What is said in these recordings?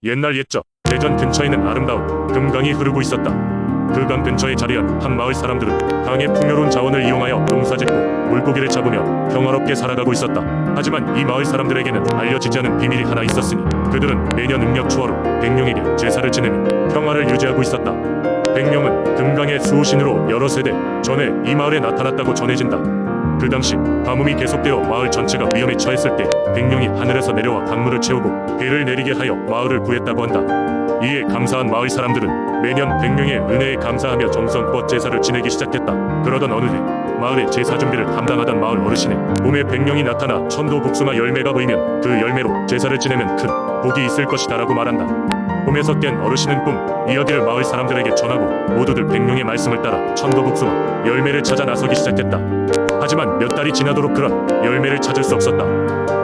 옛날 옛적 대전 근처에는 아름다운 금강이 흐르고 있었다. 그 강 근처에 자리한 한 마을 사람들은 강의 풍요로운 자원을 이용하여 농사짓고 물고기를 잡으며 평화롭게 살아가고 있었다. 하지만 이 마을 사람들에게는 알려지지 않은 비밀이 하나 있었으니 그들은 매년 음력 초하루 백룡에게 제사를 지내며 평화를 유지하고 있었다. 백룡은 금강의 수호신으로 여러 세대 전에 이 마을에 나타났다고 전해진다. 그 당시 가뭄이 계속되어 마을 전체가 위험에 처했을 때 백룡이 하늘에서 내려와 강물을 채우고 비를 내리게 하여 마을을 구했다고 한다. 이에 감사한 마을 사람들은 매년 백룡의 은혜에 감사하며 정성껏 제사를 지내기 시작했다. 그러던 어느 해 마을의 제사 준비를 담당하던 마을 어르신의 몸에 백룡이 나타나 천도복숭아 열매가 보이면 그 열매로 제사를 지내면 큰 복이 있을 것이다 라고 말한다. 꿈에서 깬 어르신은 꿈 이야기를 마을 사람들에게 전하고 모두들 백룡의 말씀을 따라 천도복숭아 열매를 찾아 나서기 시작했다. 하지만 몇 달이 지나도록 그런 열매를 찾을 수 없었다.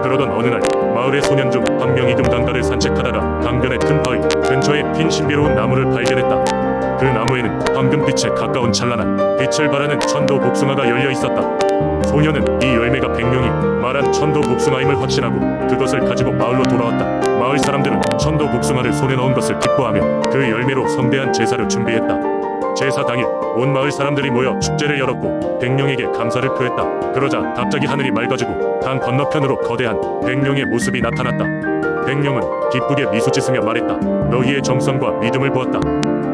그러던 어느 날 마을의 소년 중 한 명이 금강가를 산책하다가 강변의 큰 바위 근처에 핀 신비로운 나무를 발견했다. 그 나무에는 황금빛에 가까운 찬란한 빛을 발하는 천도복숭아가 열려 있었다. 소년은 이 열매가 백룡이 말한 천도복숭아임을 확신하고 그것을 가지고 마을로 돌아왔다. 마을 사람들은 천도복숭아를 손에 넣은 것을 기뻐하며 그 열매로 성대한 제사를 준비했다. 제사 당일 온 마을 사람들이 모여 축제를 열었고 백룡에게 감사를 표했다. 그러자 갑자기 하늘이 맑아지고 강 건너편으로 거대한 백룡의 모습이 나타났다. 백룡은 기쁘게 미소짓으며 말했다. 너희의 정성과 믿음을 보았다.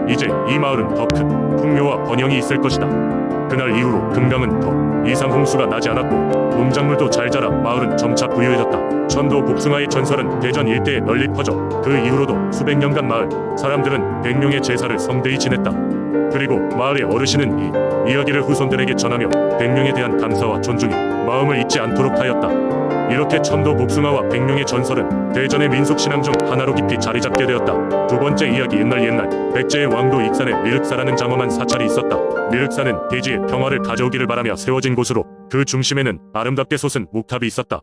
이제 이 마을은 더 큰 풍요와 번영이 있을 것이다. 그날 이후로 금강은 더 이상 홍수가 나지 않았고 농작물도 잘 자라 마을은 점차 부유해졌다. 천도 복숭아의 전설은 대전 일대에 널리 퍼져 그 이후로도 수백 년간 마을 사람들은 백룡의 제사를 성대히 지냈다. 그리고 마을의 어르신은 이 이야기를 후손들에게 전하며 백룡에 대한 감사와 존중이 마음을 잊지 않도록 하였다. 이렇게 천도 복숭아와 백룡의 전설은 대전의 민속신앙 중 하나로 깊이 자리잡게 되었다. 두 번째 이야기 옛날 백제의 왕도 익산에 미륵사라는 장엄한 사찰이 있었다. 미륵사는 대지의 평화를 가져오기를 바라며 세워진 곳으로 그 중심에는 아름답게 솟은 목탑이 있었다.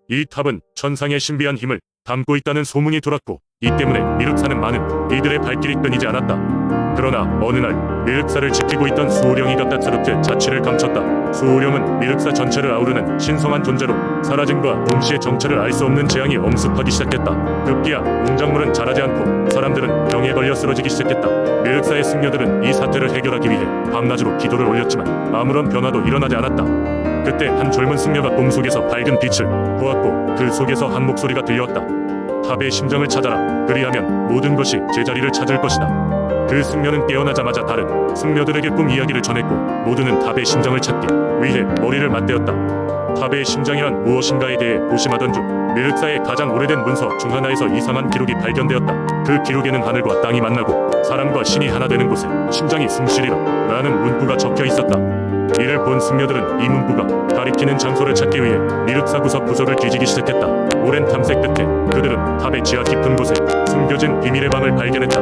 이 탑은 천상의 신비한 힘을 담고 있다는 소문이 돌았고 이 때문에 미륵사는 많은 이들의 발길이 끊이지 않았다. 그러나 어느 날 미륵사를 지키고 있던 수호령이 갑작스럽게 자취를 감췄다. 수호령은 미륵사 전체를 아우르는 신성한 존재로 사라짐과 동시에 정체를 알 수 없는 재앙이 엄습하기 시작했다. 급기야 농작물은 자라지 않고 사람들은 병에 걸려 쓰러지기 시작했다. 미륵사의 승려들은 이 사태를 해결하기 위해 밤낮으로 기도를 올렸지만 아무런 변화도 일어나지 않았다. 그때 한 젊은 승려가 꿈속에서 밝은 빛을 보았고 그 속에서 한 목소리가 들려왔다. 탑의 심정을 찾아라. 그리하면 모든 것이 제자리를 찾을 것이다. 그 승려는 깨어나자마자 다른 승려들에게 꿈 이야기를 전했고 모두는 탑의 심장을 찾기 위해 머리를 맞대었다. 탑의 심장이란 무엇인가에 대해 고심하던 중 미륵사의 가장 오래된 문서 중 하나에서 이상한 기록이 발견되었다. 그 기록에는 하늘과 땅이 만나고 사람과 신이 하나 되는 곳에 심장이 숨쉬리라 라는 문구가 적혀 있었다. 이를 본 승려들은 이 문구가 가리키는 장소를 찾기 위해 미륵사 구석구석을 뒤지기 시작했다. 오랜 탐색 끝에 그들은 탑의 지하 깊은 곳에 숨겨진 비밀의 방을 발견했다.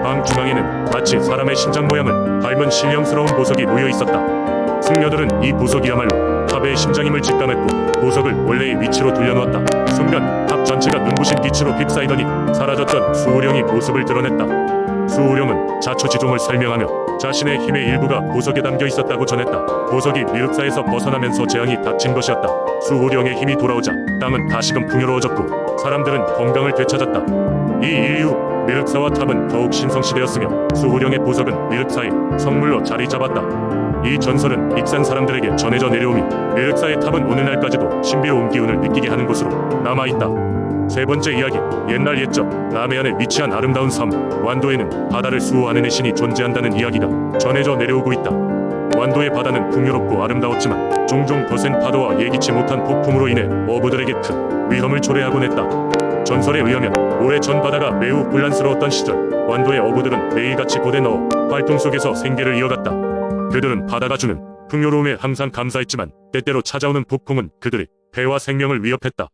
방 중앙에는 마치 사람의 심장 모양을 닮은 신령스러운 보석이 놓여 있었다. 승려들은 이 보석이야말로 탑의 심장임을 직감했고 보석을 원래의 위치로 돌려놓았다. 순간 탑 전체가 눈부신 빛으로 휩싸이더니 사라졌던 수호령이 모습을 드러냈다. 수호령은 자초지종을 설명하며 자신의 힘의 일부가 보석에 담겨 있었다고 전했다. 보석이 미륵사에서 벗어나면서 재앙이 닥친 것이었다. 수호령의 힘이 돌아오자 땅은 다시금 풍요로워졌고 사람들은 건강을 되찾았다. 이 일 이후 미륵사와 탑은 더욱 신성시되었으며 수호령의 보석은 미륵사의 성물로 자리 잡았다. 이 전설은 익산 사람들에게 전해져 내려오며 미륵사의 탑은 오늘날까지도 신비로운 기운을 느끼게 하는 곳으로 남아있다. 세 번째 이야기 옛날 옛적 남해안에 위치한 아름다운 섬 완도에는 바다를 수호하는 애신이 존재한다는 이야기가 전해져 내려오고 있다. 완도의 바다는 풍요롭고 아름다웠지만 종종 거센 파도와 예기치 못한 폭풍으로 인해 어부들에게 큰 위험을 초래하곤 했다. 전설에 의하면 오래전 바다가 매우 혼란스러웠던 시절 완도의 어부들은 매일같이 고대 넣어 활동 속에서 생계를 이어갔다. 그들은 바다가 주는 풍요로움에 항상 감사했지만 때때로 찾아오는 폭풍은 그들의 배와 생명을 위협했다.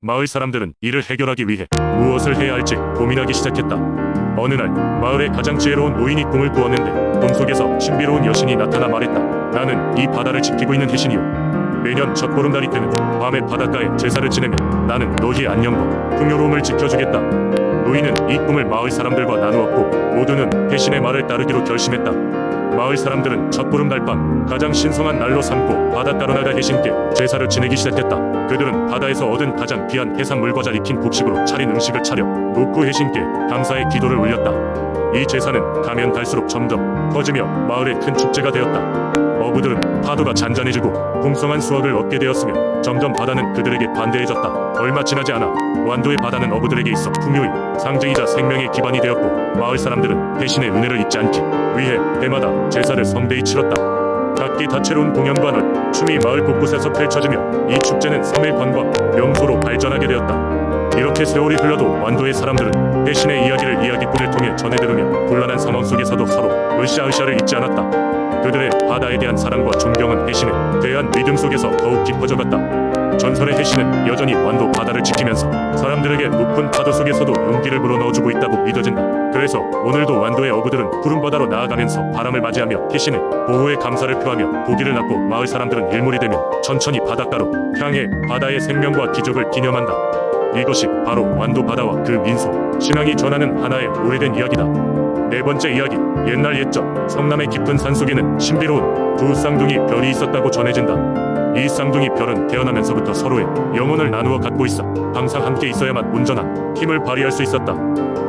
마을 사람들은 이를 해결하기 위해 무엇을 해야 할지 고민하기 시작했다. 어느 날 마을의 가장 지혜로운 노인이 꿈을 꾸었는데 꿈속에서 신비로운 여신이 나타나 말했다. 나는 이 바다를 지키고 있는 해신이요. 매년 첫보름달이 되는 밤에 바닷가에 제사를 지내며 나는 너희의 안녕과 풍요로움을 지켜주겠다. 노인은 이 꿈을 마을 사람들과 나누었고 모두는 해신의 말을 따르기로 결심했다. 마을 사람들은 첫보름달 밤 가장 신성한 날로 삼고 바닷가로 나가 해신께 제사를 지내기 시작했다. 그들은 바다에서 얻은 가장 귀한 해산물과 잘 익힌 곡식으로 차린 음식을 차려 놓고 해신께 감사의 기도를 올렸다. 이 제사는 가면 갈수록 점점 커지며 마을의 큰 축제가 되었다. 어부들은 파도가 잔잔해지고 풍성한 수확을 얻게 되었으며 점점 바다는 그들에게 관대해졌다. 얼마 지나지 않아 완도의 바다는 어부들에게 있어 풍요의 상징이자 생명의 기반이 되었고, 마을 사람들은 해신의 은혜를 잊지 않기 위해 해마다 제사를 성대히 치렀다. 각기 다채로운 공연과 널 춤이 마을 곳곳에서 펼쳐지며 이 축제는 섬의 관광 명소로 발전하게 되었다. 이렇게 세월이 흘러도 완도의 사람들은 해신의 이야기를 이야기꾼을 통해 전해 들으며 곤란한 상황 속에서도 서로 으쌰으쌰를 잊지 않았다. 그들의 바다에 대한 사랑과 존경은 해신에 대한 믿음 속에서 더욱 깊어져갔다. 전설의 해신은 여전히 완도 바다를 지키면서 사람들에게 높은 파도 속에서도 용기를 불어넣어주고 있다고 믿어진다. 그래서 오늘도 완도의 어부들은 푸른 바다로 나아가면서 바람을 맞이하며 해신의 보호에 감사를 표하며 고기를 낚고 마을 사람들은 일몰이 되면 천천히 바닷가로 향해 바다의 생명과 기적을 기념한다. 이것이 바로 완도 바다와 그 민속, 신앙이 전하는 하나의 오래된 이야기다. 네 번째 이야기, 옛날 옛적 성남의 깊은 산속에는 신비로운 두 쌍둥이 별이 있었다고 전해진다. 이 쌍둥이 별은 태어나면서부터 서로의 영혼을 나누어 갖고 있어 항상 함께 있어야만 온전한 힘을 발휘할 수 있었다.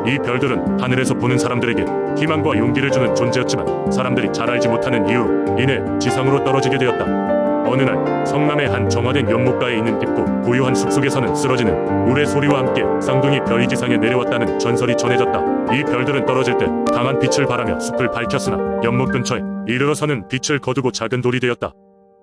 이 별들은 하늘에서 보는 사람들에게 희망과 용기를 주는 존재였지만 사람들이 잘 알지 못하는 이유로 인해 지상으로 떨어지게 되었다. 어느 날 성남의 한 정화된 연못가에 있는 깊고 고요한 숲속에서는 쓰러지는 울의 소리와 함께 쌍둥이 별이 지상에 내려왔다는 전설이 전해졌다. 이 별들은 떨어질 때 강한 빛을 발하며 숲을 밝혔으나 연못 근처에 이르러서는 빛을 거두고 작은 돌이 되었다.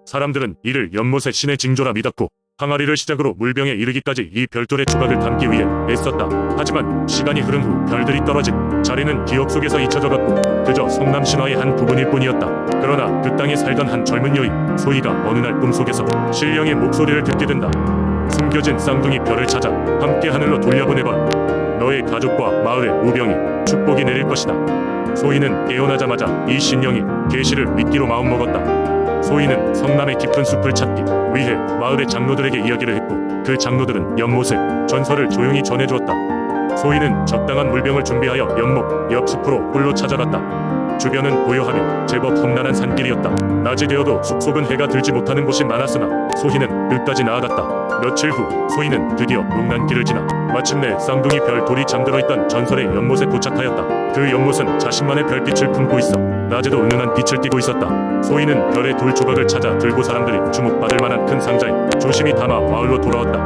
사람들은 이를 연못의 신의 징조라 믿었고 항아리를 시작으로 물병에 이르기까지 이 별돌의 조각을 담기 위해 애썼다. 하지만 시간이 흐른 후 별들이 떨어진 자리는 기억 속에서 잊혀져갔고 그저 성남 신화의 한 부분일 뿐이었다. 그러나 그 땅에 살던 한 젊은 여인 소희가 어느 날 꿈속에서 신령의 목소리를 듣게 된다. 숨겨진 쌍둥이 별을 찾아 함께 하늘로 돌려보내거라. 너의 가족과 마을에 우병이 축복이 내릴 것이다. 소희는 깨어나자마자 이 신령이 계시를 믿기로 마음먹었다. 소희는 성남의 깊은 숲을 찾기 위해 마을의 장로들에게 이야기를 했고 그 장로들은 연못의 전설을 조용히 전해주었다. 소희는 적당한 물병을 준비하여 연못 옆 숲으로 홀로 찾아갔다. 주변은 고요하며 제법 험난한 산길이었다. 낮이 되어도 숲속은 해가 들지 못하는 곳이 많았으나 소희는 끝까지 나아갔다. 며칠 후 소희는 드디어 농난길을 지나 마침내 쌍둥이 별 돌이 잠들어 있던 전설의 연못에 도착하였다. 그 연못은 자신만의 별빛을 품고 있어 낮에도 은은한 빛을 띠고 있었다. 소희는 별의 돌 조각을 찾아 들고 사람들이 주목받을 만한 큰 상자에 조심히 담아 마을로 돌아왔다.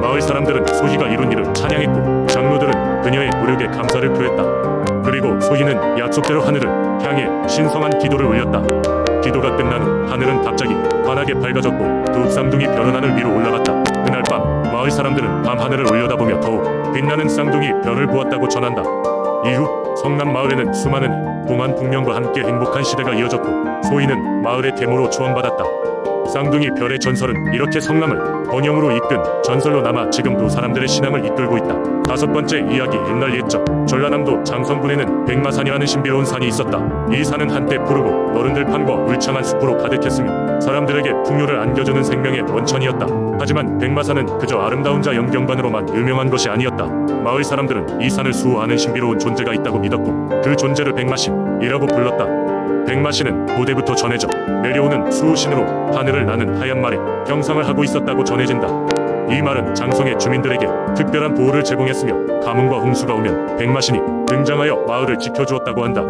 마을 사람들은 소희가 이룬 일을 찬양했고 장로들은 그녀의 노력에 감사를 표했다. 그리고 소희는 약속대로 하늘을 향해 신성한 기도를 올렸다. 기도가 끝난 후 하늘은 갑자기 환하게 밝아졌고 두 쌍둥이 별은 하늘 위로 올라갔다. 그날 밤 마을 사람들은 밤 하늘을 올려다보며 더욱 빛나는 쌍둥이 별을 보았다고 전한다. 이후 성남 마을에는 수많은 동안 풍년과 함께 행복한 시대가 이어졌고 소희는 마을의 계모로 초원받았다. 쌍둥이 별의 전설은 이렇게 성남을 번영으로 이끈 전설로 남아 지금도 사람들의 신앙을 이끌고 있다. 다섯 번째 이야기, 옛날 옛적 전라남도 장성군에는 백마산이라는 신비로운 산이 있었다. 이 산은 한때 푸르고 너른 들판과 울창한 숲으로 가득했으며 사람들에게 풍요를 안겨주는 생명의 원천이었다. 하지만 백마산은 그저 아름다운 자 영경관으로만 유명한 것이 아니었다. 마을 사람들은 이 산을 수호하는 신비로운 존재가 있다고 믿었고 그 존재를 백마신이라고 불렀다. 백마신은 고대부터 전해져 내려오는 수호신으로 하늘을 나는 하얀 말에 형상을 하고 있었다고 전해진다. 이 말은 장성의 주민들에게 특별한 보호를 제공했으며 가뭄과 홍수가 오면 백마신이 등장하여 마을을 지켜주었다고 한다.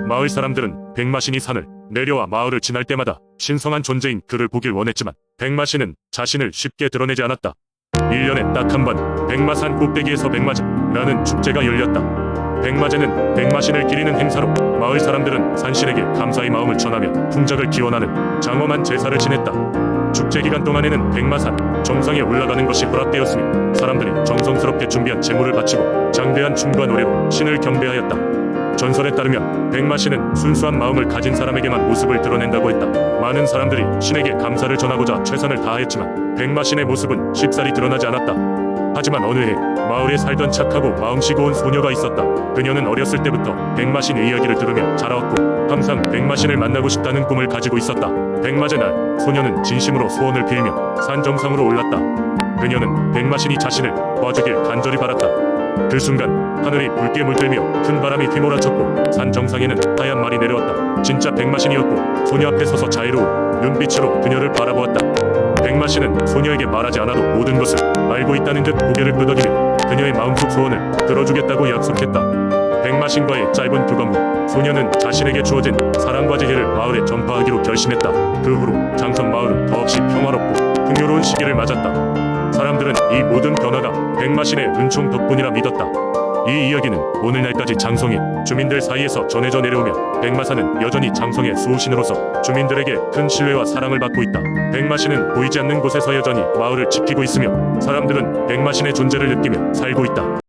마을 사람들은 백마신이 산을 내려와 마을을 지날 때마다 신성한 존재인 그를 보길 원했지만 백마신은 자신을 쉽게 드러내지 않았다. 1년에 딱 한 번 백마산 꼭대기에서 백마제라는 축제가 열렸다. 백마제는 백마신을 기리는 행사로 마을 사람들은 산신에게 감사의 마음을 전하며 풍작을 기원하는 장엄한 제사를 지냈다. 축제 기간 동안에는 백마산 정상에 올라가는 것이 허락되었으며 사람들이 정성스럽게 준비한 제물을 바치고 장대한 춤과 노래로 신을 경배하였다. 전설에 따르면 백마신은 순수한 마음을 가진 사람에게만 모습을 드러낸다고 했다. 많은 사람들이 신에게 감사를 전하고자 최선을 다하였지만 백마신의 모습은 쉽사리 드러나지 않았다. 하지만 어느 해 마을에 살던 착하고 마음씨 고운 소녀가 있었다. 그녀는 어렸을 때부터 백마신의 이야기를 들으며 자라왔고 항상 백마신을 만나고 싶다는 꿈을 가지고 있었다. 백마제 날 소녀는 진심으로 소원을 빌며 산 정상으로 올랐다. 그녀는 백마신이 자신을 도와주길 간절히 바랐다. 그 순간 하늘이 붉게 물들며 큰 바람이 휘몰아쳤고 산 정상에는 하얀 말이 내려왔다. 진짜 백마신이었고 소녀 앞에 서서 자애로운 눈빛으로 그녀를 바라보았다. 백마씨는 소녀에게 말하지 않아도 모든 것을 알고 있다는 듯 고개를 끄덕이며 그녀의 마음속 소원을 들어주겠다고 약속했다. 백마신과의 짧은 교감 후 소녀는 자신에게 주어진 사랑과 지혜를 마을에 전파하기로 결심했다. 그 후로 장성 마을은 더없이 평화롭고 풍요로운 시기를 맞았다. 사람들은 이 모든 변화가 백마신의 은총 덕분이라 믿었다. 이 이야기는 오늘날까지 장성이 주민들 사이에서 전해져 내려오며 백마사는 여전히 장성의 수호신으로서 주민들에게 큰 신뢰와 사랑을 받고 있다. 백마신은 보이지 않는 곳에서 여전히 마을을 지키고 있으며 사람들은 백마신의 존재를 느끼며 살고 있다.